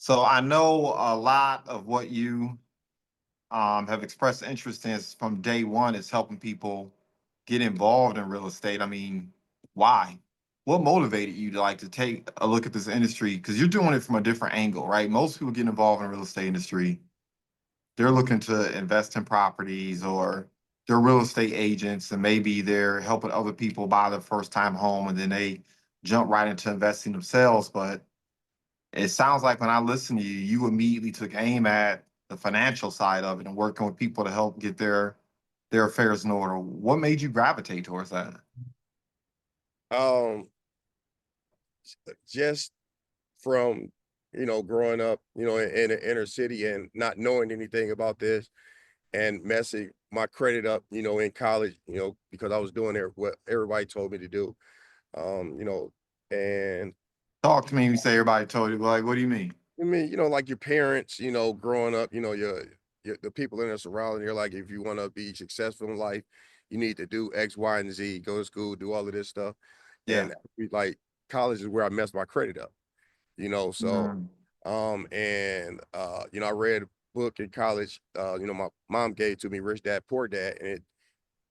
So I know a lot of what you have expressed interest in from day one is helping people get involved in real estate. I mean, why? What motivated you to like to take a look at this industry? Because you're doing it from a different angle, right? Most people get involved in the real estate industry. They're looking to invest in properties or they're real estate agents and maybe they're helping other people buy their first time home and then they jump right into investing themselves. But it sounds like when I listen to you, you immediately took aim at the financial side of it and working with people to help get their affairs in order. What made you gravitate towards that? Um, just from growing up, in the inner city and not knowing anything about this and messing my credit up, in college, because I was doing what everybody told me to do. Um, you know, and Talk to me when you say everybody told you, like, what do you mean? I mean, like your parents, growing up, your the people in their surrounding, you're like, if you want to be successful in life, you need to do X, Y, and Z, go to school, do all of this stuff. Yeah. And like college is where I messed my credit up, so Mm. I read a book in college, my mom gave to me, Rich Dad Poor Dad, and it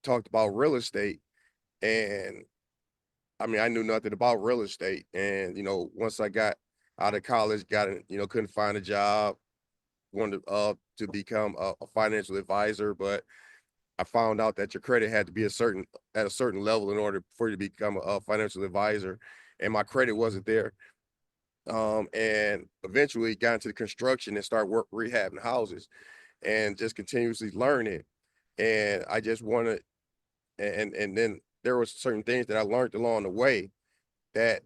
talked about real estate. And I mean, I knew nothing about real estate. And, once I got out of college, couldn't find a job, wanted to become a financial advisor, but I found out that your credit had to be at a certain level in order for you to become a financial advisor. And my credit wasn't there. And eventually got into the construction and started rehabbing houses and just continuously learning. And I just wanted, and then there was certain things that I learned along the way that,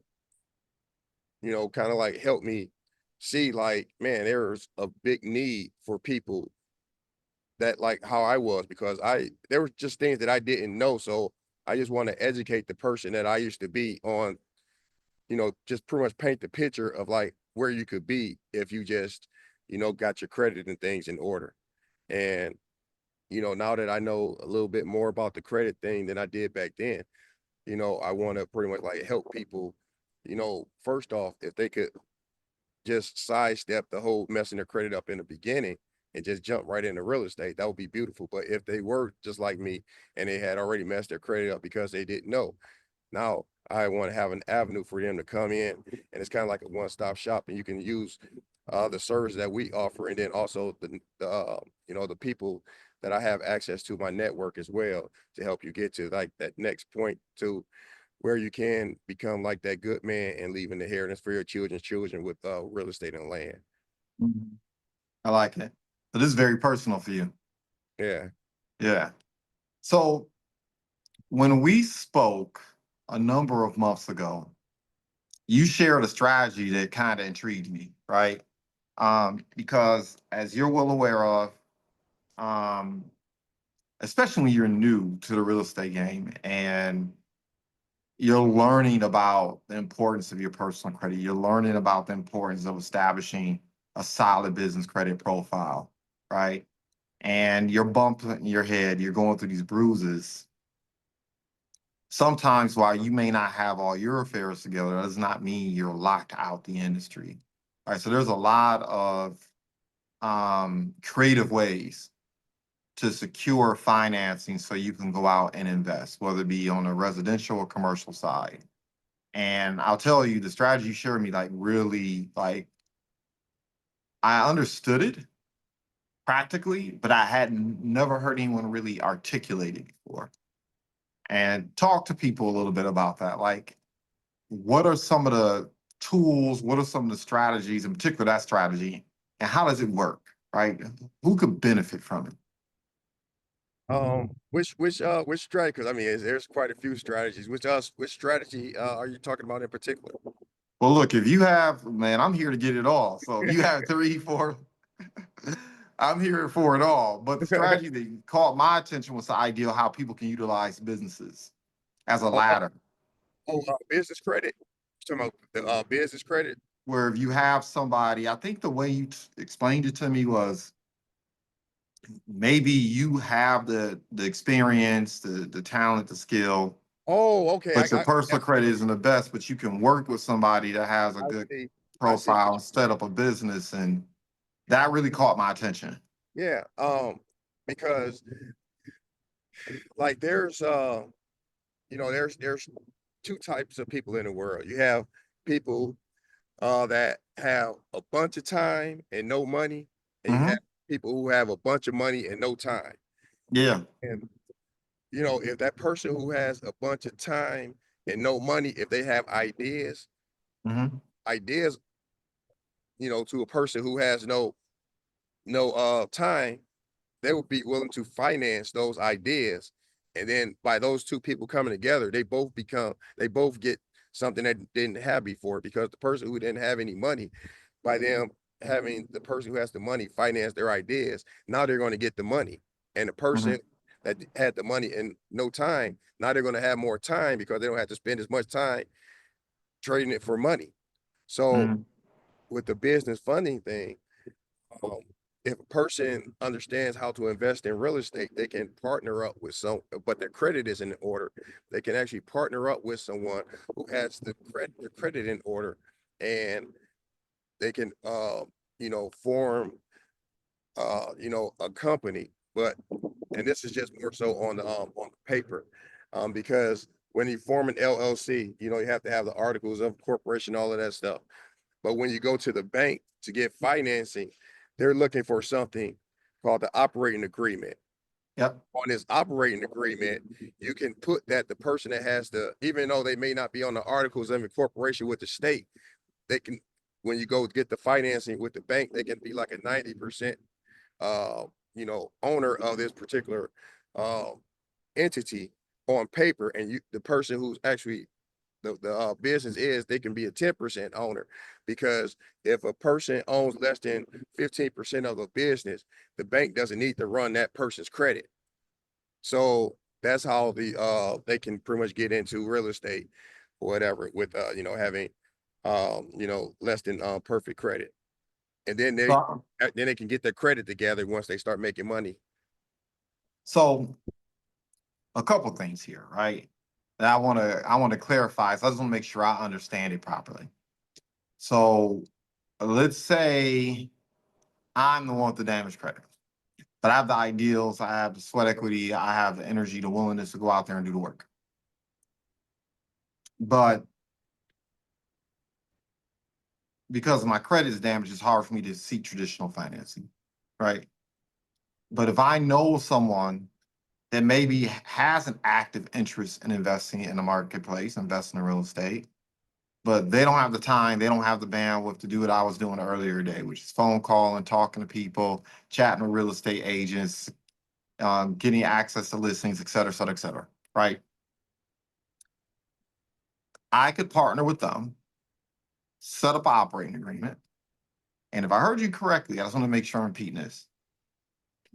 kind of like helped me see like, man, there's a big need for people that like how I was, because there were just things that I didn't know. So I just want to educate the person that I used to be on, just pretty much paint the picture of like where you could be if you just, got your credit and things in order. And, now that I know a little bit more about the credit thing than I did back then, I want to pretty much like help people, first off, if they could just sidestep the whole messing their credit up in the beginning and just jump right into real estate, that would be beautiful. But if they were just like me and they had already messed their credit up because they didn't know, now I want to have an avenue for them to come in, and it's kind of like a one-stop shop, and you can use the service that we offer, and then also the people that I have access to, my network as well, to help you get to like that next point to where you can become like that good man and leave an inheritance for your children's children with real estate and land. Mhm. I like it. So this is very personal for you. Yeah. Yeah. So when we spoke a number of months ago, you shared a strategy that kind of intrigued me, right? Because as you're well aware of, um, especially when you're new to the real estate game and you're learning about the importance of your personal credit, you're learning about the importance of establishing a solid business credit profile, right? And you're bumping your head, you're going through these bruises. Sometimes, while you may not have all your affairs together, does not mean you're locked out the industry. Right. So there's a lot of creative ways to secure financing so you can go out and invest, whether it be on a residential or commercial side. And I'll tell you, the strategy you shared me, like really, like I understood it practically, but I had never heard anyone really articulate it before. And talk to people a little bit about that. Like, what are some of the tools? What are some of the strategies, in particular that strategy, and how does it work? Right? Who could benefit from it? Which strategy? Because I mean, there's quite a few strategies. Which strategy are you talking about in particular? Well, look, if you have, man, I'm here to get it all. So if you have three, four, I'm here for it all. But the strategy that caught my attention was the idea of how people can utilize businesses as a Oh, ladder, business credit. You talking about the business credit? where if you have somebody, I think the way you explained it to me was maybe you have the experience, the talent, the skill, Oh, okay. but your personal I credit isn't the best, but you can work with somebody that has a I good see. I see. profile and set up a business, and that really caught my attention. Yeah. Because like there's two types of people in the world. You have people that have a bunch of time and no money, and you have Hmm. people who have a bunch of money and no time. Yeah. And if that person who has a bunch of time and no money, if they have Hmm. ideas, to a person who has no time, they would be willing to finance those ideas. And then by those two people coming together, they both get something that didn't have before, because the person who didn't have any money, by them having the person who has the money finance their ideas, now they're going to get the money. And the person Hmm. that had the money and no time, now they're going to have more time because they don't have to spend as much time trading it for money. So Hmm. with the business funding thing, um, if a person understands how to invest in real estate, they can partner up with but their credit is in order. They can actually partner up with someone who has the credit in order, and they can, form, a company. And this is just more so on the paper, because when you form an LLC, you have to have the articles of corporation, all of that stuff. But when you go to the bank to get financing, they're looking for something called the operating agreement. Yep. On this operating agreement, you can put that the person that has even though they may not be on the articles of incorporation with the state, they can, when you go get the financing with the bank, they can be like a 90% owner of this particular uh, entity on paper, and the person who's actually the business is, they can be a 10% owner, because if a person owns less than 15% of the business, the bank doesn't need to run that person's credit. So that's how they can pretty much get into real estate or whatever with having less than perfect credit. And then So, they can get their credit together once they start making money. so a couple things here, right? That I want to clarify. So I just want to make sure I understand it properly. So let's say I'm the one with the damage credit, but I have the ideals, I have the sweat equity, I have the energy, the willingness to go out there and do the work. But because my credit is damaged, it's hard for me to seek traditional financing, right? But if I know someone that maybe has an active interest in investing in the marketplace, investing in real estate, but they don't have the time, they don't have the bandwidth to do what I was doing earlier today, which is phone calling, talking to people, chatting with real estate agents, getting access to listings, et cetera, right? I could partner with them, set up an operating agreement. And if I heard you correctly, I just want to make sure I'm repeating this,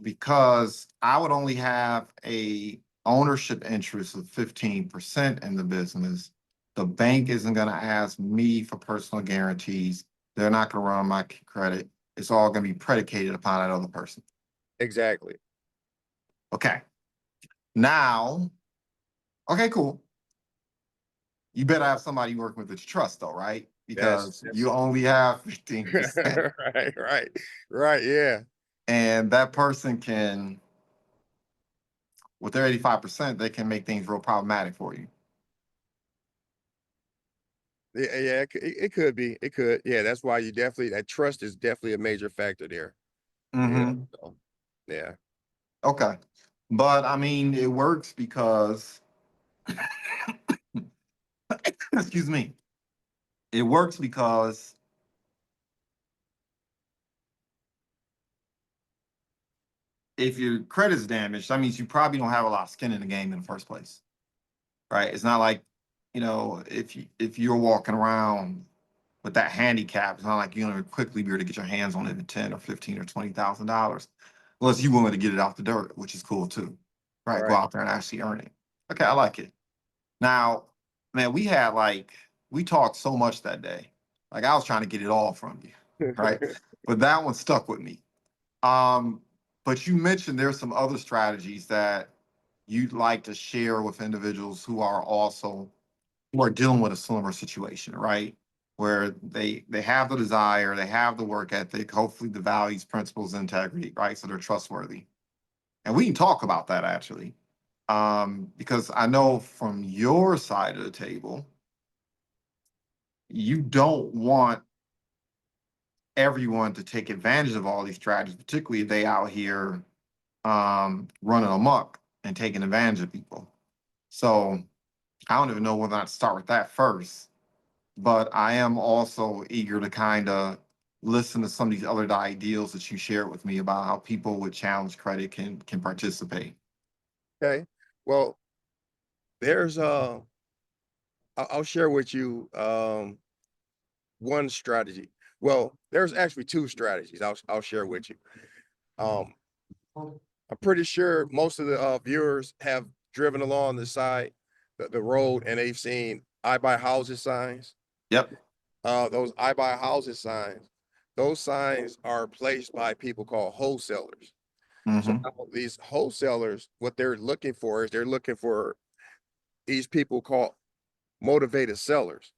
because I would only have a ownership interest of 15% in the business. The bank isn't going to ask me for personal guarantees. They're not going to run my credit. It's all going to be predicated upon that other person. Exactly. Okay. Now, okay, cool. You better have somebody working with that you trust, though, right? Because That's you only have 15%. right. Yeah. And that person can, with their 85%, they can make things real problematic for you. Yeah, it could be. It could. Yeah, that's why that trust is definitely a major factor there. Hmm. So, yeah. Okay. But I mean, it works because, excuse me, it works because if your credit's damaged, that means you probably don't have a lot of skin in the game in the first place, right? It's not like, if you're walking around with that handicap, it's not like you're gonna quickly be able to get your hands on it in 10 or 15 or $20,000, unless you're willing to get it off the dirt, which is cool too, right? Go Right. out there and actually earn it. Okay, I like it. Now, man, we talked so much that day. Like I was trying to get it all from you, right? But that one stuck with me. Um, but you mentioned there's some other strategies that you'd like to share with individuals who are dealing with a similar situation, right? where they have the desire, they have the work ethic, hopefully the values, principles, integrity, right? So they're trustworthy. And we can talk about that actually. Because I know from your side of the table, you don't want everyone to take advantage of all these strategies, particularly if they out here running amok and taking advantage of people. So I don't even know whether or not to start with that first, but I am also eager to kind of listen to some of these other ideals that you shared with me about how people with challenge credit can participate. Okay. Well, there's I'll share with you one strategy. Well, there's actually two strategies I'll share with you. Um, I'm pretty sure most of the viewers have driven along the side, the road, and they've seen "I buy houses" signs. Yep. Those "I buy houses" signs, those signs are placed by people called wholesalers. So Hmm. now these wholesalers, what they're looking for is they're looking for these people called motivated sellers.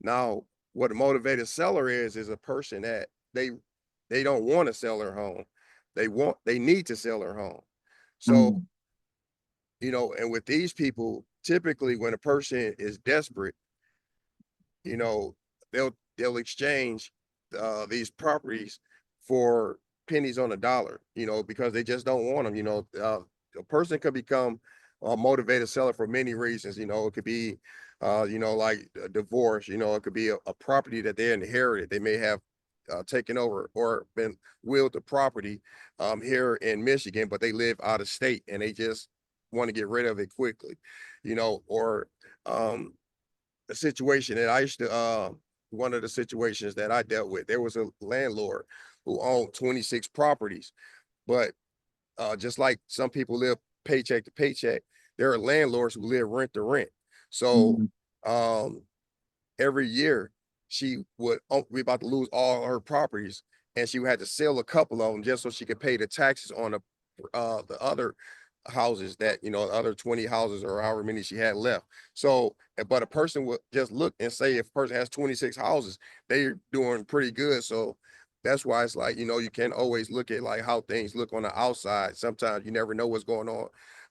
Now, what a motivated seller is a person that they don't want to sell their home. They need to sell their home. So, Mm. and with these people, typically when a person is desperate, you know, they'll exchange these properties for pennies on a dollar, because they just don't want them. A person could become a motivated seller for many reasons. It could be, like a divorce. It could be a property that they inherited. They may have taken over or been willed the property here in Michigan, but they live out of state and they just want to get rid of it quickly, or um, a situation that I used to one of the situations that I dealt with, there was a landlord who owned 26 properties, but just like some people live paycheck to paycheck, there are landlords who live rent to rent. So Mhm. um every year she would be about to lose all her properties, and she had to sell a couple of them just so she could pay the taxes on the other houses, that the other 20 houses or however many she had left. So but a person would just look and say, if a person has 26 houses, they're doing pretty good. So that's why it's like, you can't always look at like how things look on the outside. Sometimes you never know what's going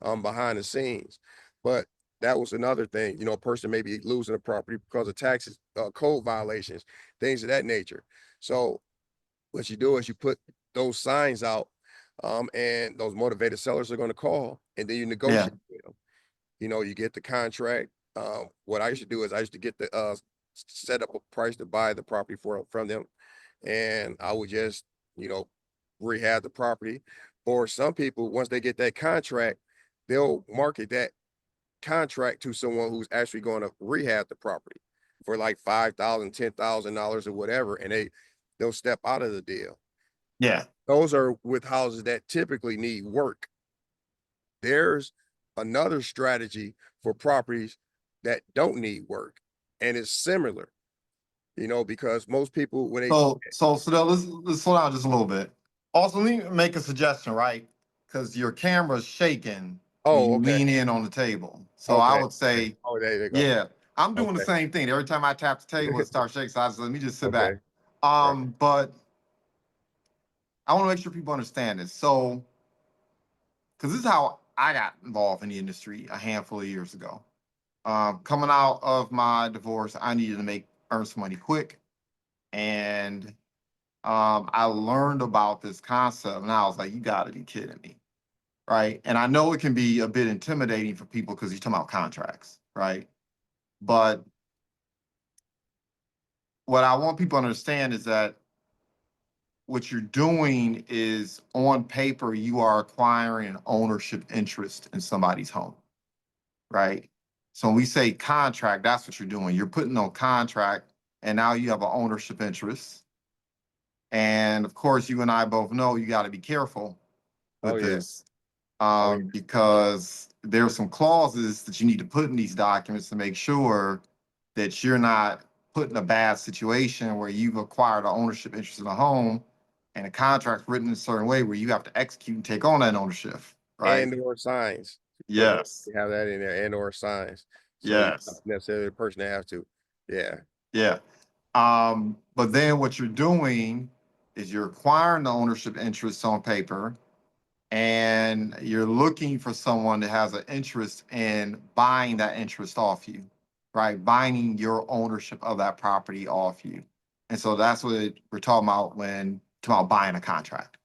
on behind the scenes. But that was another thing. A person may be losing a property because of taxes, code violations, things of that nature. So what you do is you put those signs out, and those motivated sellers are going to call, and then you Yeah. negotiate with them. You get the contract. What I used to do is I used to get the set up a price to buy the property from them, and I would just you know rehab the property. Or some people, once they get that contract, they'll market that contract to someone who's actually going to rehab the property for like $5,000, $10,000 or whatever, and they'll step out of the deal. Yeah. Those are with houses that typically need work. There's another strategy for properties that don't need work, and it's similar, because most people when they So let's slow down just a little bit. Also, let me make a suggestion, right? Because your camera's shaking when oh, you okay, lean in on the table. So I okay, would say, oh, there you go, yeah, I'm doing the okay. same thing. Every time I tap the table, it starts shaking. So I just, let me just sit Okay, back. right. But I want to make sure people understand this. So, because this is how I got involved in the industry a handful of years ago. Coming out of my divorce, I needed to earn some money quick, and I learned about this concept, and I was like, "You got to be kidding me!" Right? And I know it can be a bit intimidating for people because you're talking about contracts, right? But what I want people to understand is that what you're doing is, on paper, you are acquiring an ownership interest in somebody's home, right? So when we say contract, that's what you're doing. You're putting on contract, and now you have an ownership interest. And of course, you and I both know you got to be careful Oh with yeah, this, oh yeah. because there are some clauses that you need to put in these documents to make sure that you're not put in a bad situation where you've acquired an ownership interest in a home and a contract written in a certain way where you have to execute and take on that ownership, right? And or signs. Put Yes, have that in there, and or signs. So you're not yes, necessarily the person that have to. Yeah. yeah. But then what you're doing is you're acquiring the ownership interest on paper, and you're looking for someone that has an interest in buying that interest off you, right? Buying your ownership of that property off you. And so that's what we're talking about when talking about buying a contract.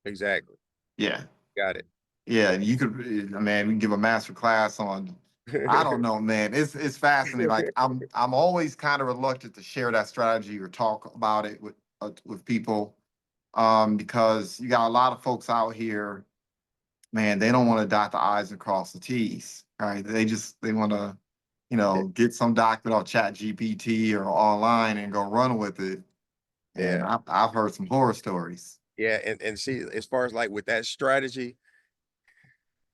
Exactly. Yeah. Got it. Yeah. You could, man, we can give a master class on, I don't know, man. It's fascinating. Like I'm always kind of reluctant to share that strategy or talk about it with people, because you got a lot of folks out here, man, they don't want to dot the I's and cross the T's, right? They want to, get some document off Chat GPT or online and go run with it. And Yeah. I've heard some horror stories. Yeah. And see, as far as like with that strategy,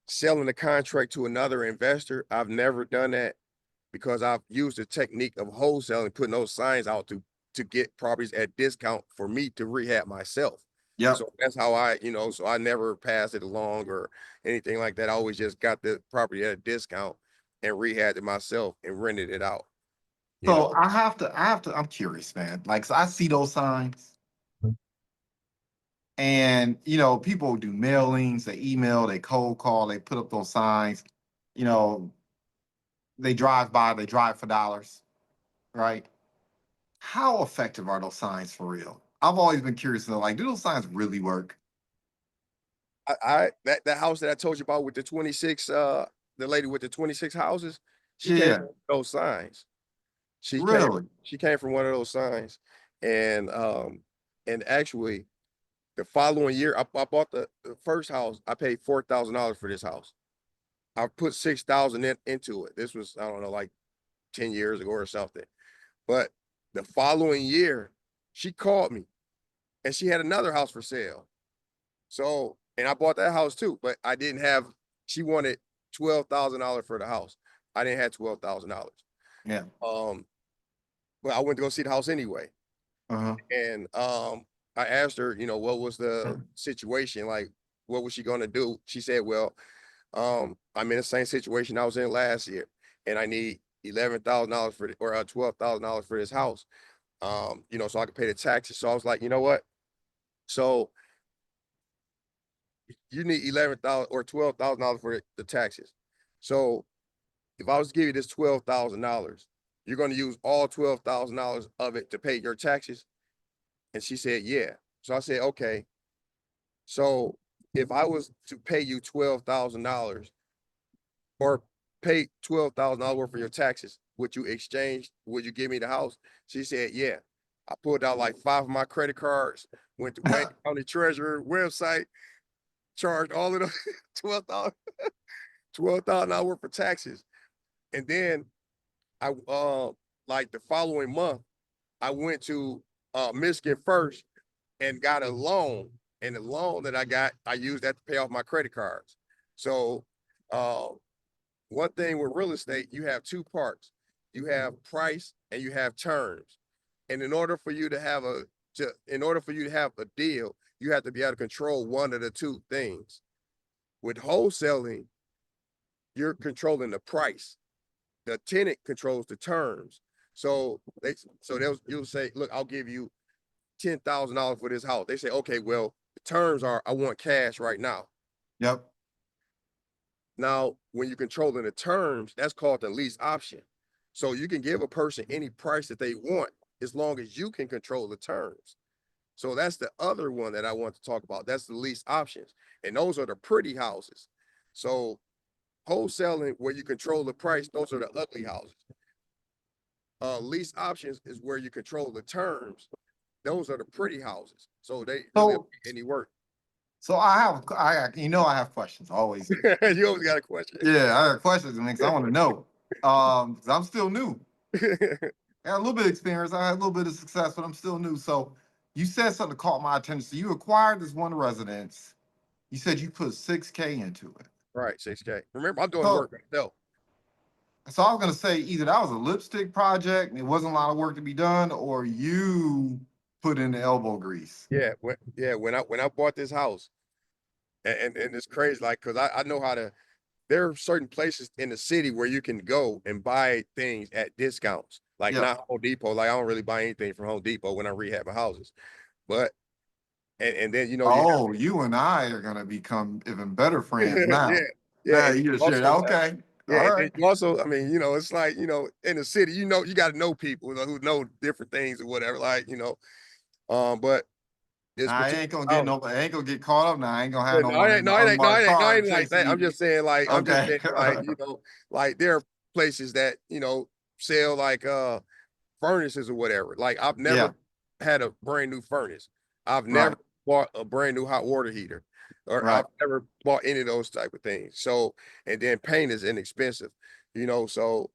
selling the contract to another investor, I've never done that because I've used the technique of wholesaling, putting those signs out to get properties at discount for me to rehab myself. Yep. So that's how so I never passed it along or anything like that. I always just got the property at a discount and rehabbed it myself and rented it out, you So know. I'm curious, man. Like, so I see those signs, and people do mailings, they email, they cold call, they put up those signs, you know, they drive by, they drive for dollars, right? How effective are those signs for real? I've always been curious to know, like, do those signs really work? That house that I told you about with the 26 the lady with the 26 houses, she came Yeah, from those signs. She came really. she came from one of those signs. And actually the following year I bought the first house. I paid $4,000 for this house. I put 6,000 into it. This was, I don't know, like 10 years ago or something. But the following year, she called me and she had another house for sale. So, and I bought that house too, but I didn't have, she wanted $12,000 for the house. I didn't have $12,000. Yeah. But I went to go see the house anyway. Uh-huh. And I asked her, what was the situation? Like, what was she gonna do? She said, well, I'm in the same situation I was in last year, and I need $11,000 for or $12,000 for this house. So I could pay the taxes. So I was like, you know what? So you need 11,000 or $12,000 for the taxes. So if I was to give you this $12,000, you're going to use all $12,000 of it to pay your taxes. And she said, yeah. So I said, okay. So if I was to pay you $12,000 or pay $12,000 worth of your taxes, would you exchange? Would you give me the house? She said, yeah. I pulled out like 5 of my credit cards, went to Wayne County Treasurer website, charged all of the $12,000 worth of taxes. And then I like the following month, I went to Michigan First and got a loan. And the loan that I got, I used that to pay off my credit cards. So one thing with real estate, you have two parts. You have price and you have terms. And in order for you to have a deal, you have to be able to control one of the two things. With wholesaling, you're controlling the price. The tenant controls the terms. So you'll say, look, I'll give you $10,000 for this house. They say, okay, well, the terms are I want cash right now. Yep. Now, when you're controlling the terms, that's called the lease option. So you can give a person any price that they want as long as you can control the terms. So that's the other one that I want to talk about. That's the lease options. And those are the pretty houses. So wholesaling, where you control the price, those are the ugly houses. Lease options is where you control the terms. Those are the pretty houses. So they really don't So, get any work. so I have questions always. You always got a question. Yeah, I have questions, because I want to know. 'Cause I'm still new. I had a little bit of experience. I had a little bit of success, but I'm still new. So you said something that caught my attention. So you acquired this one residence. You said you put 6K into it. Right, 6K. Remember, I'm doing So, work myself. so I was gonna say either that was a lipstick project and it wasn't a lot of work to be done, or you put in the elbow grease. Yeah, when I bought this house, and it's crazy, like, cause I know how there are certain places in the city where you can go and buy things at discounts. Like Yeah. not Home Depot. Like I don't really buy anything from Home Depot when I'm rehabbing houses. But and then you know you Oh, you and I are gonna become even better friends have now. yeah, yeah, Now and you just shared. also Okay. yeah, All and then right. you also, I mean, you know, it's like, you know, in the city, you know, you got to know people who know different things or whatever, like, you know, but this I particular ain't gonna get house, no. I ain't gonna get caught up now. I ain't gonna yeah, have no one in the unmarked no, it car ain't like chasing that. you. I'm just Okay. saying like, you know, like there are places that, you know, sell like furnaces or whatever. Like I've Yeah. never had a brand new furnace. I've never Right. bought a brand new hot water heater, or Right. I've never bought any of those type of things. So, and then paint is inexpensive, you know, so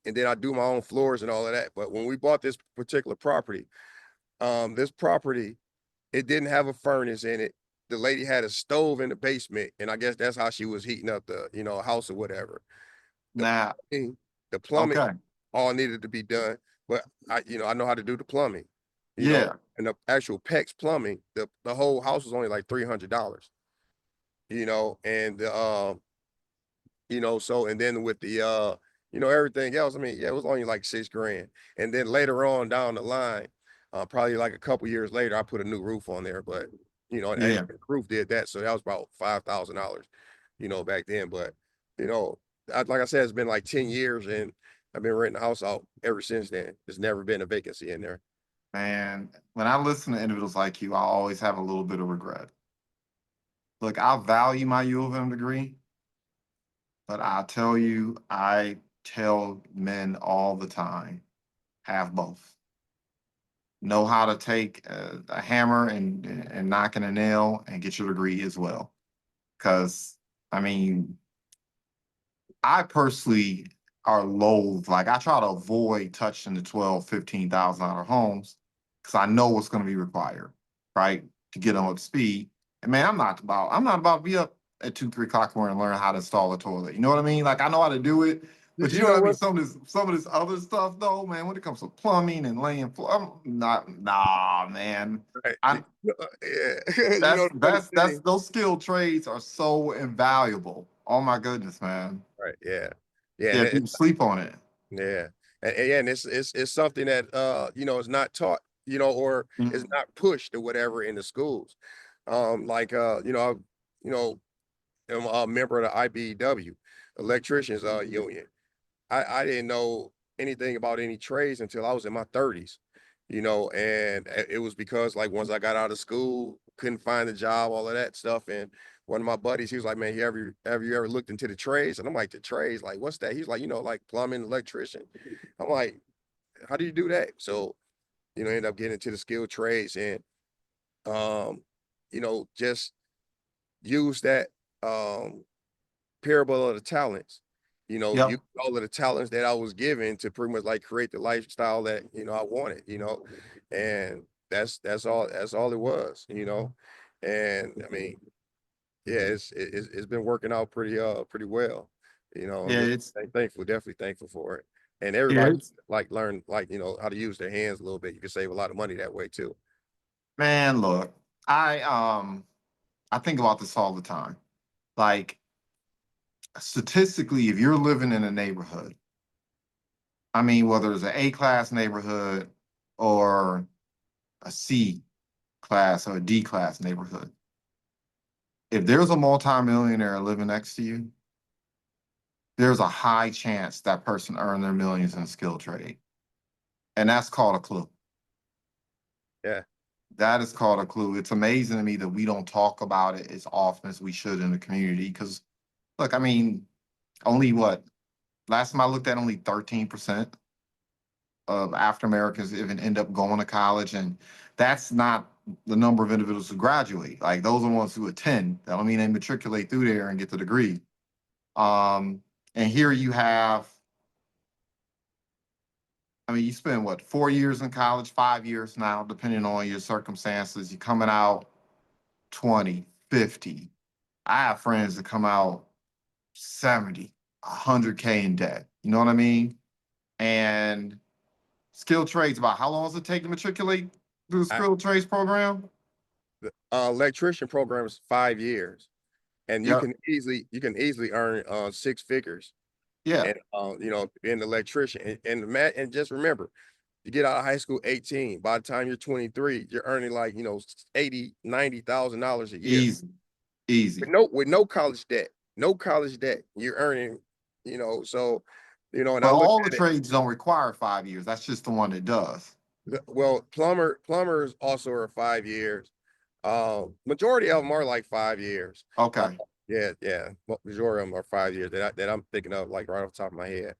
and then I do my own floors and all of that. But when we bought this particular property, this property, it didn't have a furnace in it. The lady had a stove in the basement, and I guess that's how she was heating up the, you know, house or whatever. The Now. plumbing, the plumbing Okay. all needed to be done, but you know, I know how to do the plumbing, you know, Yeah. and the actual PEX plumbing, the whole house was only like $300, you know, and you know, so and then with the you know, everything else, I mean, yeah, it was only like 6 grand. And then later on down the line, probably like a couple years later, I put a new roof on there, but you know, and Yeah. the roof did that, so that was about $5,000, you know, back then. But you know, like I said, it's been like 10 years and I've been renting the house out ever since then. There's never been a vacancy in there. Man, when I listen to individuals like you, I always have a little bit of regret. Look, I value my U of M degree, but I tell you, I tell men all the time, have both. Know how to take a hammer and knock in a nail and get your degree as well. Because I mean, I personally are loath, like I try to avoid touching the 12, $15,000 homes because I know what's going to be required, right? To get them up to speed. And man, I'm not about to be up at 2, 3 o'clock in the morning and learn how to install a toilet. You know what I mean? Like I know how to do it, but you You know what know I mean? what? Some of this other stuff though, man, when it comes to plumbing and laying floor, I'm not, nah, man. Right. I Yeah. You know the funny that's thing. those skilled trades are so invaluable. Oh my goodness, man. Right. Yeah. Yeah. Yeah, people sleep on it. Yeah, and yeah, and it's something that you know, is not taught, you know, or is Mhm. not pushed or whatever in the schools. Like you know, you know, I'm a member of the IBEW, electricians union. I didn't know anything about any trades until I was in my 30s, you know, and it was because like once I got out of school, couldn't find a job, all of that stuff. And one of my buddies, he was like, "Man, have you ever looked into the trades?" And I'm like, "The trades, like what's that?" He's like, "You know, like plumbing, electrician." I'm like, "How do you do that?" So, you know, end up getting into the skilled trades and um, you know, just use that um parable of the talents. You know, Yep. use all of the talents that I was given to pretty much like create the lifestyle that, you know, I wanted, you know, and that's all it was, you know. And I mean, yeah, it's been working out pretty well. You know, I'm Yeah, just it's thankful, definitely thankful for it. And yeah, everybody it's like learn like, you know, how to use their hands a little bit. You can save a lot of money that way too. man, look, I think about this all the time. Like statistically, if you're living in a neighborhood, I mean, whether it's an A class neighborhood or a C class or a D class neighborhood, if there's a multimillionaire living next to you, there's a high chance that person earned their millions in a skilled trade. And that's called a clue. Yeah. That is called a clue. It's amazing to me that we don't talk about it as often as we should in the community. Because, look, I mean, only what? Last time I looked at, only 13% of African Americans even end up going to college, and that's not the number of individuals who graduate. Like those are the ones who attend. That don't mean they matriculate through there and get the degree. Um, and here you have, I mean, you spend what, 4 years in college, 5 years now, depending on your circumstances. You're coming out 20, 50. I have friends that come out 70, 100K in debt. You know what I mean? And skilled trades, about how long does it take to matriculate through the I, skilled trades program? the electrician program is 5 years and Yep. you can easily earn 6 figures. Yeah, and you know, being an electrician, and just remember, you get out of high school 18. By the time you're 23, you're earning like, you know, 80, $90,000 a year easy, easy. with no college debt, no college debt. You're earning, you know, so, you know, and I But looked all the at it. trades don't require 5 years. That's just the one that does. Well, plumbers also are 5 years. Majority of them are like 5 years. Uh, Okay. yeah, yeah. Majority of them are 5 years that I'm thinking of like right off the top of my head. Yeah.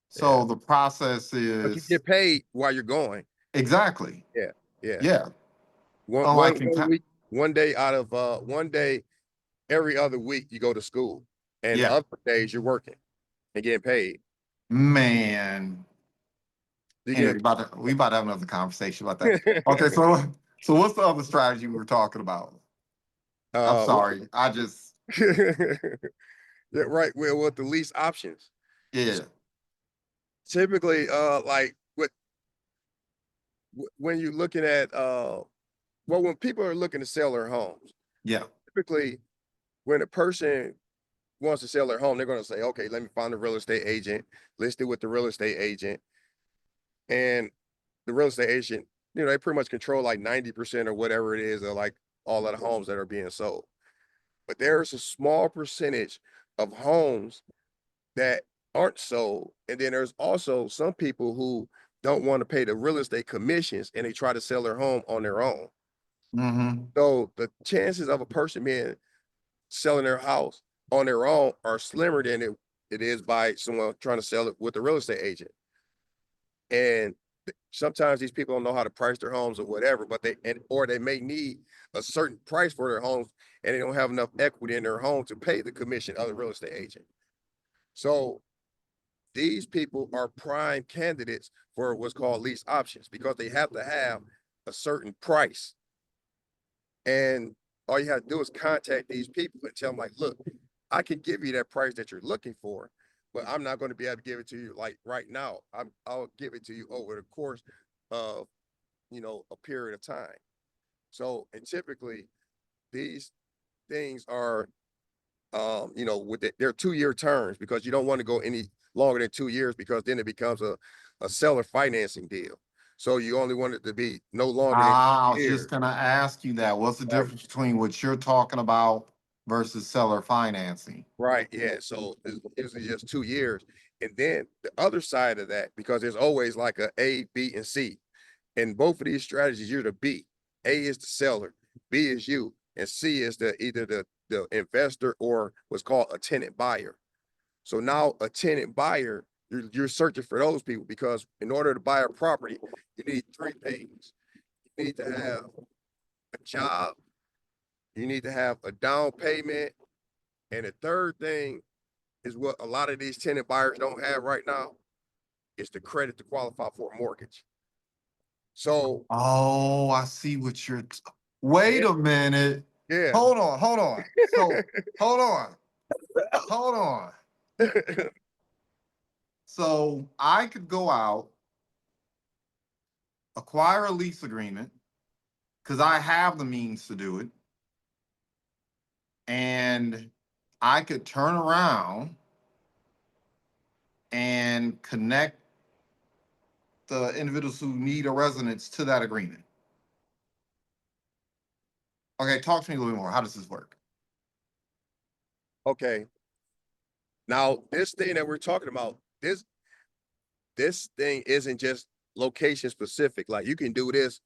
So the process But you is get paid while you're going. exactly. Yeah, yeah. Yeah. One one Unlike in one week, one day out of one day every other week you go to school, and the yeah, other days you're working and getting paid. man. You Anyway, get we about to have another conversation about that. Okay, so what's the other strategy we were talking about? I'm uh sorry. I just yeah, right. Well, with the lease options, yeah, typically, like when you're looking at well, when people are looking to sell their homes, yeah. typically when a person wants to sell their home, they're going to say, okay, let me find a real estate agent, list it with the real estate agent. And the real estate agent, you know, they pretty much control like 90% or whatever it is of like all of the homes that are being sold. But there's a small percentage of homes that aren't sold. And then there's also some people who don't want to pay the real estate commissions and they try to sell their home on their own. Mm-hmm. So the chances of a person being selling their house on their own are slimmer than it is by someone trying to sell it with a real estate agent. And sometimes these people don't know how to price their homes or whatever, but or they may need a certain price for their homes and they don't have enough equity in their home to pay the commission of the real estate agent. So these people are prime candidates for what's called lease options because they have to have a certain price. And all you have to do is contact these people and tell them, like, look, I can give you that price that you're looking for, but I'm not going to be able to give it to you like right now. I'll give it to you over the course of, you know, a period of time. So, and typically these things are, you know, they're 2-year terms because you don't want to go any longer than 2 years because then it becomes a seller financing deal. So you only want it to be no longer than I was 2 just years. gonna ask you that. What's the Right. difference between what you're talking about versus seller financing? Right. Yeah. So it's just 2 years. And then the other side of that, because there's always like A, B, and C. In both of these strategies, you're the B. A is the seller, B is you, and C is either the investor or what's called a tenant buyer. So now a tenant buyer, you're searching for those people because in order to buy a property, you need three things. You need to have a job, you need to have a down payment, and the third thing is what a lot of these tenant buyers don't have right now is the credit to qualify for a mortgage. So Oh, I see what wait yeah, a minute. yeah. Hold on, hold on. So hold on, hold on. So I could go out, acquire a lease agreement, because I have the means to do it, and I could turn around and connect the individuals who need a residence to that agreement. Okay, talk to me a little bit more. How does this work? Okay. Now, this thing that we're talking about, this thing isn't just location specific. Like you can do this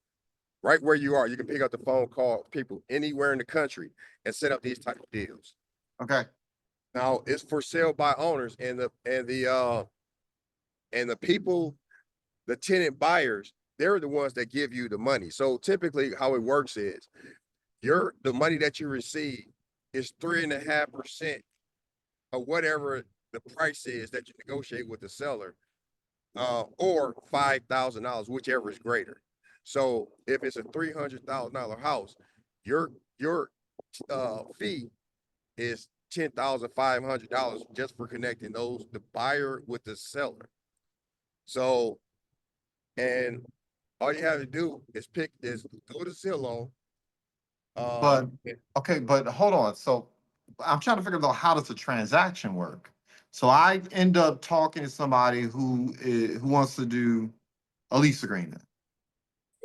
right where you are. You can pick up the phone, call people anywhere in the country and set up these type of deals. Okay. Now, it's for sale by owners and the people, the tenant buyers, they're the ones that give you the money. So typically how it works is the money that you receive is 3.5% of whatever the price is that you negotiate with the seller, or $5,000, whichever is greater. So if it's a $300,000 house, your fee is $10,500 just for connecting the buyer with the seller. So, and all you have to do is go to Zillow. But okay, but hold on. So I'm trying to figure out how does the transaction work? So I end up talking to somebody who wants to do a lease agreement.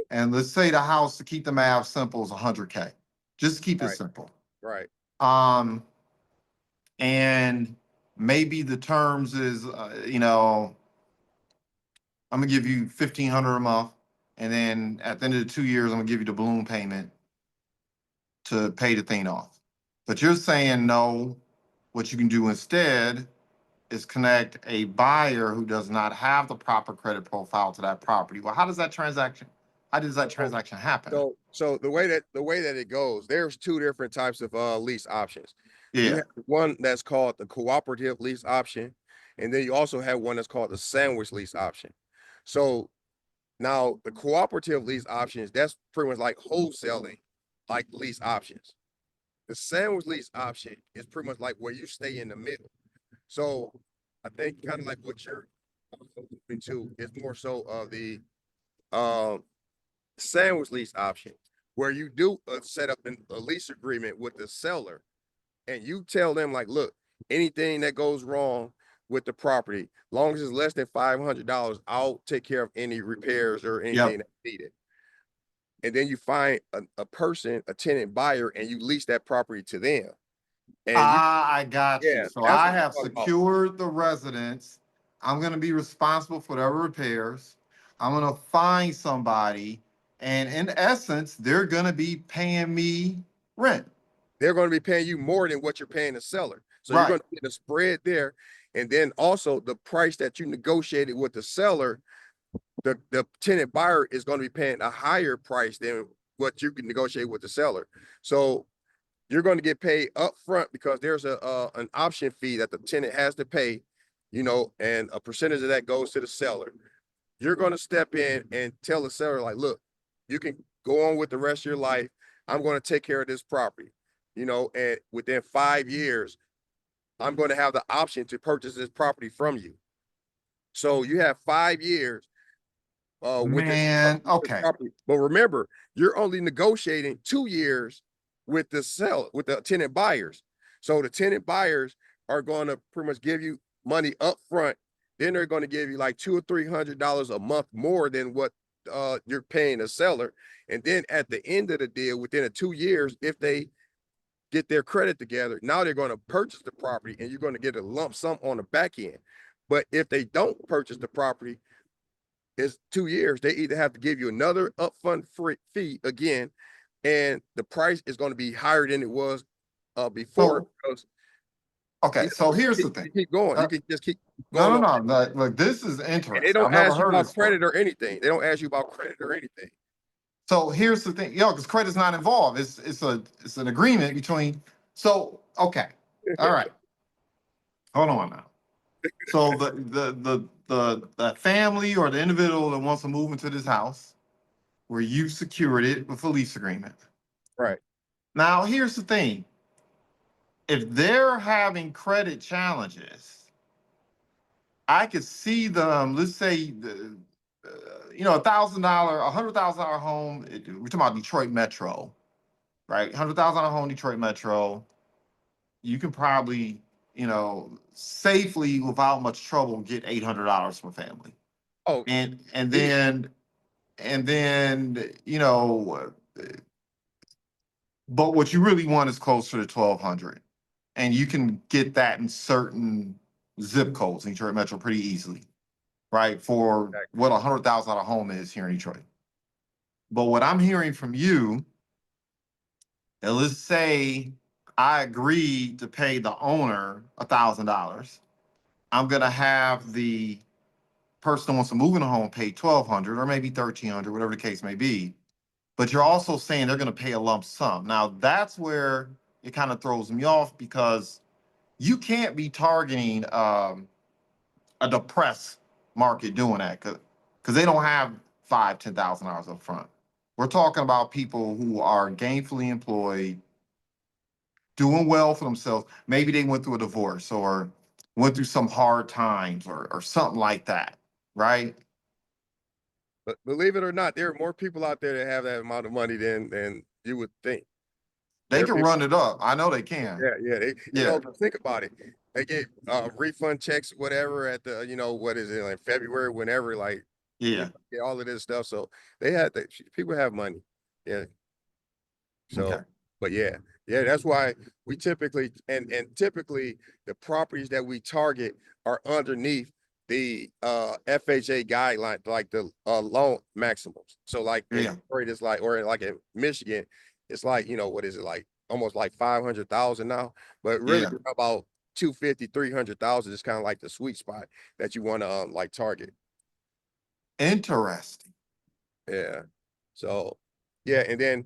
And let's say the house, to keep the math simple, is 100K. Just keep it Right, simple. right, Um, and maybe the terms is, I'm gonna give you 1,500 a month, and then at the end of the 2 years, I'm gonna give you the balloon payment to pay the thing off. But you're saying no, what you can do instead is connect a buyer who does not have the proper credit profile to that property. Well, how does that so transaction happen? so the way that it goes, there's two different types of lease options. You Yeah. have one that's called the cooperative lease option, and then you also have one that's called the sandwich lease option. So now the cooperative lease options, that's pretty much like wholesaling, like lease options. The sandwich lease option is pretty much like where you stay in the middle. So I think kind of like what you're moving to is more so of the um sandwich lease option, where you do set up a lease agreement with the seller, and you tell them like, look, anything that goes wrong with the property, long as it's less than $500, I'll take care of any repairs or anything Yep. that's needed. And then you find a person, a tenant buyer, and you lease that property to them. And you, Ah, I got you. yeah, So that's I what I'm have talking about. secured the residence. I'm gonna be responsible for whatever repairs. I'm gonna find somebody, and in essence, they're gonna be paying me rent. They're going to be paying you more than what you're paying the seller. So you're Right. going to get a spread there. And then also the price that you negotiated with the seller, the tenant buyer is going to be paying a higher price than what you can negotiate with the seller. So you're going to get paid up front because there's an option fee that the tenant has to pay, and a percentage of that goes to the seller. You're going to step in and tell the seller, like, look, you can go on with the rest of your life. I'm going to take care of this property, and within 5 years, I'm going to have the option to purchase this property from you. So you have 5 years with Man, this okay. property. But remember, you're only negotiating 2 years with with the tenant buyers. So the tenant buyers are going to pretty much give you money up front. Then they're going to give you like $200 or $300 a month more than what you're paying the seller. And then at the end of the deal, within 2 years, if they get their credit together, now they're going to purchase the property and you're going to get a lump sum on the back end. But if they don't purchase the property, it's 2 years. They either have to give you another upfront fee again, and the price is going to be higher than it was before. So, Because okay, so here's the thing. you keep going. You Uh, can just keep no, going no, on. no, no. Look, this is And they interesting. don't I've never ask you heard of about this before. credit or anything. They don't ask you about credit or anything. So here's the thing, because credit's not involved. It's an agreement between. So okay, all right. Hold on now. So the family or the individual that wants to move into this house, where you secured it with a lease agreement. Right. Now here's the thing: if they're having credit challenges, I could see them. Let's say $1,000, $100,000 home. We're talking about Detroit Metro, right? $100,000 home, Detroit Metro. You can probably, safely without much trouble get $800 from a family. Oh, And easy. then but what you really want is closer to 1,200, and you can get that in certain zip codes in Detroit Metro pretty easily, right? For what $100,000 home is here in Detroit. But what I'm hearing from you, and let's say I agreed to pay the owner $1,000, I'm gonna have the person who wants to move in the home pay 1,200 or maybe 1,300, whatever the case may be. But you're also saying they're gonna pay a lump sum. Now that's where it kind of throws me off, because you can't be targeting a depressed market doing that, because they don't have $5,000, $10,000 up front. We're talking about people who are gainfully employed, doing well for themselves. Maybe they went through a divorce or went through some hard times or something like that, right? But believe it or not, there are more people out there that have that amount of money than you would think. They There are can people. run it up. I know they can. Yeah, yeah. Yeah. Think about it. they get refund checks, whatever, at the, what is it, like February, whenever, like, Yeah. get all of this stuff. So they had people have money. Yeah. Okay. So, but yeah, that's why we typically, and typically the properties that we target are underneath the FHA guideline, like the loan maximums. So like in Yeah. Detroit, it's like, or like in Michigan, it's like, what is it, like almost like 500,000 now, but really Yeah. about 250, 300,000 is kind of like the sweet spot that you want to like target. Interesting. Yeah. So yeah, and then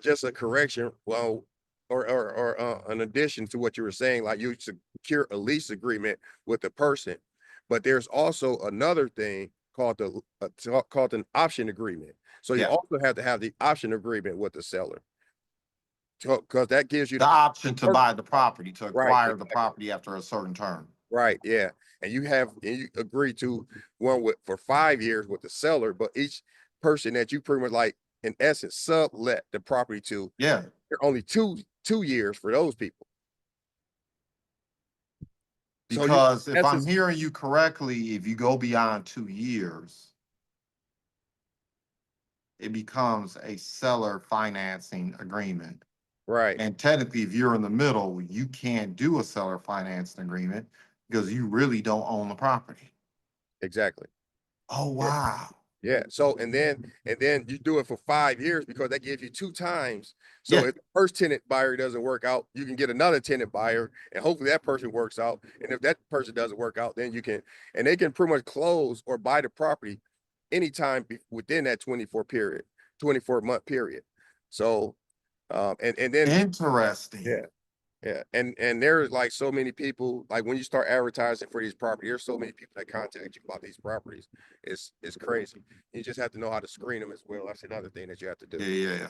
just a correction. Well, or an addition to what you were saying, like you secure a lease agreement with the person, but there's also another thing called called an option agreement. So you Yeah. also have to have the option agreement with the seller, because that gives you The option to the buy the property, to right, acquire the exactly, property after a certain term. right, yeah, and you agree to one for 5 years with the seller, but each person that you pretty much like in essence sublet the property to, Yeah. they're only 2 years for those people. So you, Because if I'm essence, hearing you correctly, if you go beyond 2 years, it becomes a seller financing agreement. right, And technically, if you're in the middle, you can't do a seller financing agreement because you really don't own the property. exactly. Oh, Yeah, wow. yeah. So and then you do it for 5 years because that gives you two times. So Yeah. if the first tenant buyer doesn't work out, you can get another tenant buyer, and hopefully that person works out. And if that person doesn't work out, then you can, and they can pretty much close or buy the property anytime within that 24-month period. So and then Interesting. yeah. Yeah, and there's like so many people, like when you start advertising for these properties, there's so many people that contact you about these properties. It's crazy. You just have to know how to screen them as well. That's another thing that you have to Yeah, do. yeah, yeah,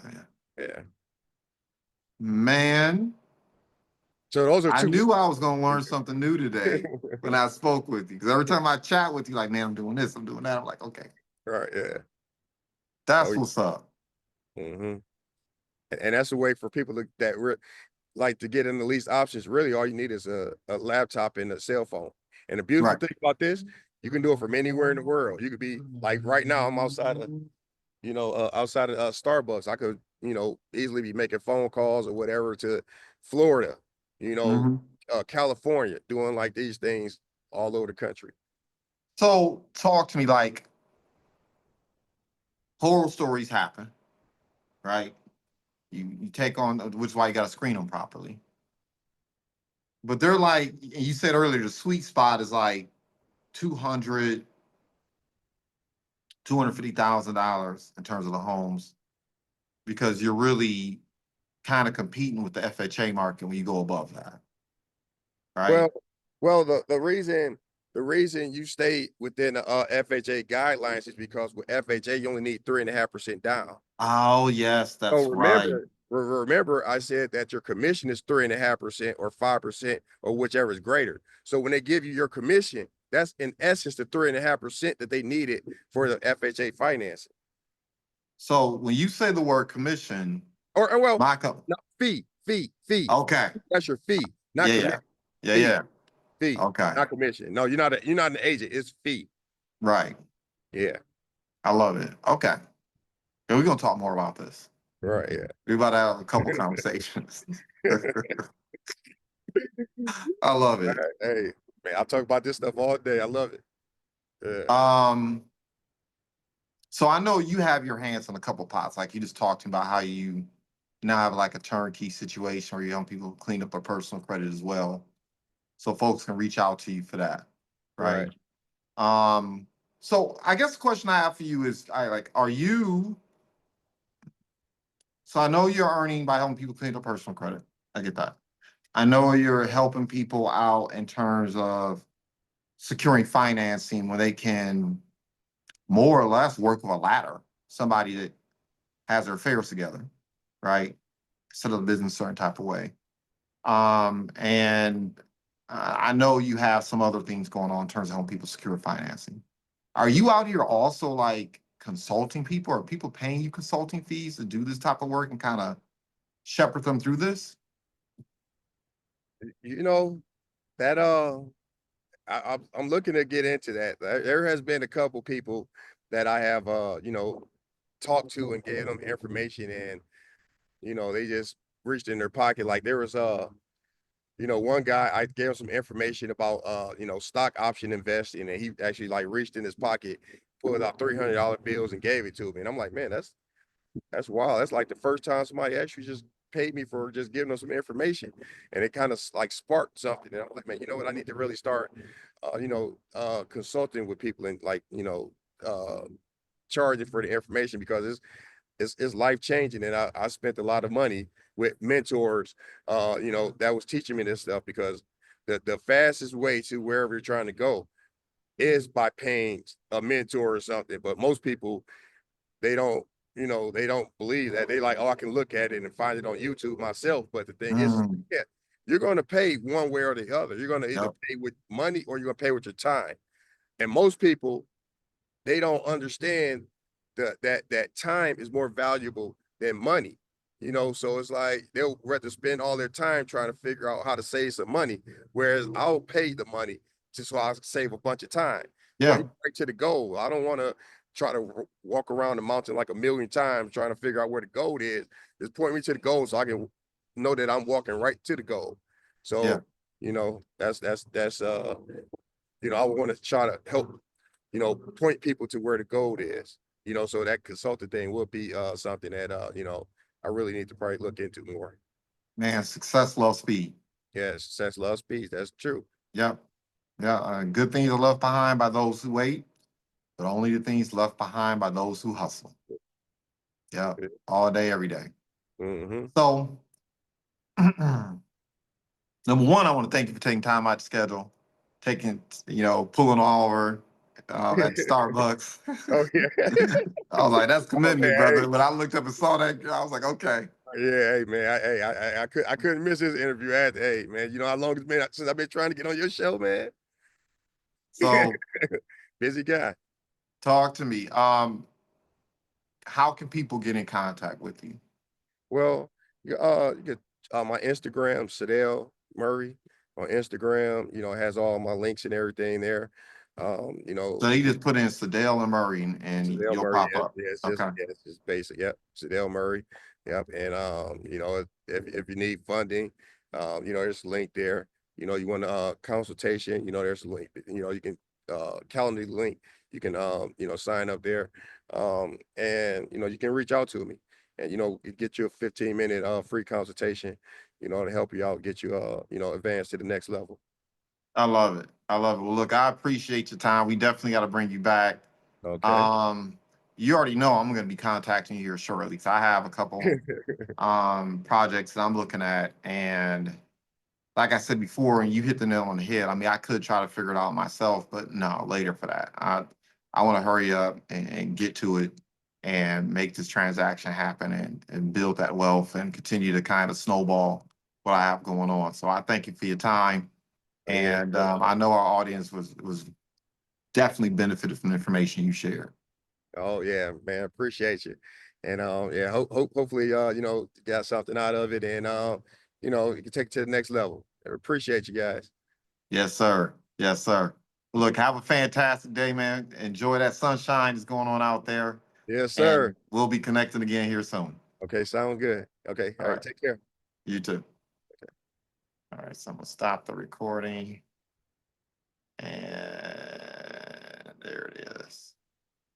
yeah. Yeah. Man, So those are I two. knew I was going to learn something new today when I spoke with you. Because every time I chat with you, like, man, I'm doing this, I'm doing that. I'm like, okay, Right. Yeah. Oh, that's what's up. mm-hmm. And that's a way for people like to get in the least options. Really, all you need is a laptop and a cell phone. And the beautiful Right. thing about this, you can do it from anywhere in the world. You could be like right now, I'm outside of Starbucks. I could, easily be making phone calls or whatever to Florida, you know, Hmm. California, doing like these things all over the country. So talk to me, like, horror stories happen, right? You take on, which is why you got to screen them properly. But they're like, and you said earlier, the sweet spot is like 200, $250,000 in terms of the homes, because you're really kind of competing with the FHA market when you go above that, right? Well, well, the reason you stay within the FHA guidelines is because with FHA you only need 3.5% down. Oh, yes, So that's right. remember, I said that your commission is 3.5% or 5% or whichever is greater. So when they give you your commission, that's in essence the 3.5% that they needed for the FHA financing. So when you say the word commission, Or well, my co- no, fee. okay, That's your fee, not yeah, yeah, commission. yeah, Fee, yeah, fee, okay, not commission. No, you're not an agent. It's fee. right. Yeah, I love it. Okay, and we're gonna talk more about this. right. Yeah. We're about to have a couple conversations. I love it. Hey, man, I talk about this stuff all day. I love it. Yeah. Um, so I know you have your hands on a couple pots. Like you just talked about how you now have like a turnkey situation where you help people clean up their personal credit as well. So folks can reach out to you for that, right? Right. Um, so I guess the question I have for you is, are you? So I know you're earning by helping people clean up personal credit. I get that. I know you're helping people out in terms of securing financing when they can more or less work with a ladder, somebody that has their affairs together, right? Set up a business a certain type of way. And I know you have some other things going on in terms of helping people secure financing. Are you out here also like consulting people? Are people paying you consulting fees to do this type of work and kind of shepherd them through this? You know, That I'm looking to get into that. There has been a couple people that I have talked to and gave them information, and they just reached in their pocket. Like there was one guy I gave him some information about stock option investing, and he actually like reached in his pocket, pulled out $300 bills and gave it to me. And I'm like, man, that's wild. That's like the first time somebody actually just paid me for just giving them some information. And it kind of like sparked something. And I'm like, man, you know what? I need to really start consulting with people and like, uh charging for the information because it's life changing. And I spent a lot of money with mentors, that was teaching me this stuff because the fastest way to wherever you're trying to go is by paying a mentor or something. But most people, they don't, they don't believe that. They like, oh, I can look at it and find it on YouTube myself. But the thing is, Mm, yeah, you're going to pay one way or the other. You're going to either yep, pay with money or you're going to pay with your time. And most people, they don't understand that time is more valuable than money. So it's like they'll rather spend all their time trying to figure out how to save some money, whereas I'll pay the money just so I save a bunch of time. Point yeah, me right to the goal. I don't want to try to walk around the mountain like a million times trying to figure out where the goal is. Just point me to the goal so I can know that I'm walking right to the goal. yeah. So, that's I want to try to help, point people to where the goal is, so that consultant thing will be something that I really need to probably look into more. Man, success loves speed. Yes, success loves speed. That's true. Yep. Yeah. Good things are left behind by those who wait, but only the things left behind by those who hustle. Yeah. All day, every day. Mm-hmm. So, number one, I want to thank you for taking time out to schedule, pulling over at Starbucks. Oh yeah. I was like, that's Oh commitment, man. brother. When I looked up and saw that, I was like, okay. Yeah, hey man. I couldn't miss this interview. Hey man, you know how long it's been since I've been trying to get on your show, man. So Busy guy. talk to me. How can people get in contact with you? Well, you get my Instagram, Sidel Murray on Instagram. It has all my links and everything there. You know, So they just put in Sadel and Murray and Sidel you'll Murray. pop up. Okay. It's just basic. Yep, Sidel Murray. Yep, and if you need funding, there's a link there. You want a consultation. There's a link. You can calendar link. You can sign up there, and you can reach out to me, and get you a 15-minute free consultation. To help you out, get you advance to the next level. I love it. I love it. Well, look, I appreciate your time. We definitely got to bring you back. Okay. Um, you already know I'm going to be contacting you here shortly. So I have a couple projects that I'm looking at, and like I said before, and you hit the nail on the head. I mean, I could try to figure it out myself, but no, later for that. I want to hurry up and get to it and make this transaction happen and build that wealth and continue to kind of snowball what I have going on. So I thank you for your time. Yeah. And I know our audience was definitely benefited from the information you shared. Oh yeah, man, appreciate you. And yeah, hopefully you got something out of it and you can take it to the next level. I appreciate you guys. Yes, sir. Yes, sir. Look, have a fantastic day, man. Enjoy that sunshine that's going on out there. Yes, sir. And we'll be connecting again here soon. Okay, sound good. Okay, all All right, right. take care. You too. All right. So I'm going to stop the recording. And there it is.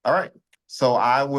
All right. So I will.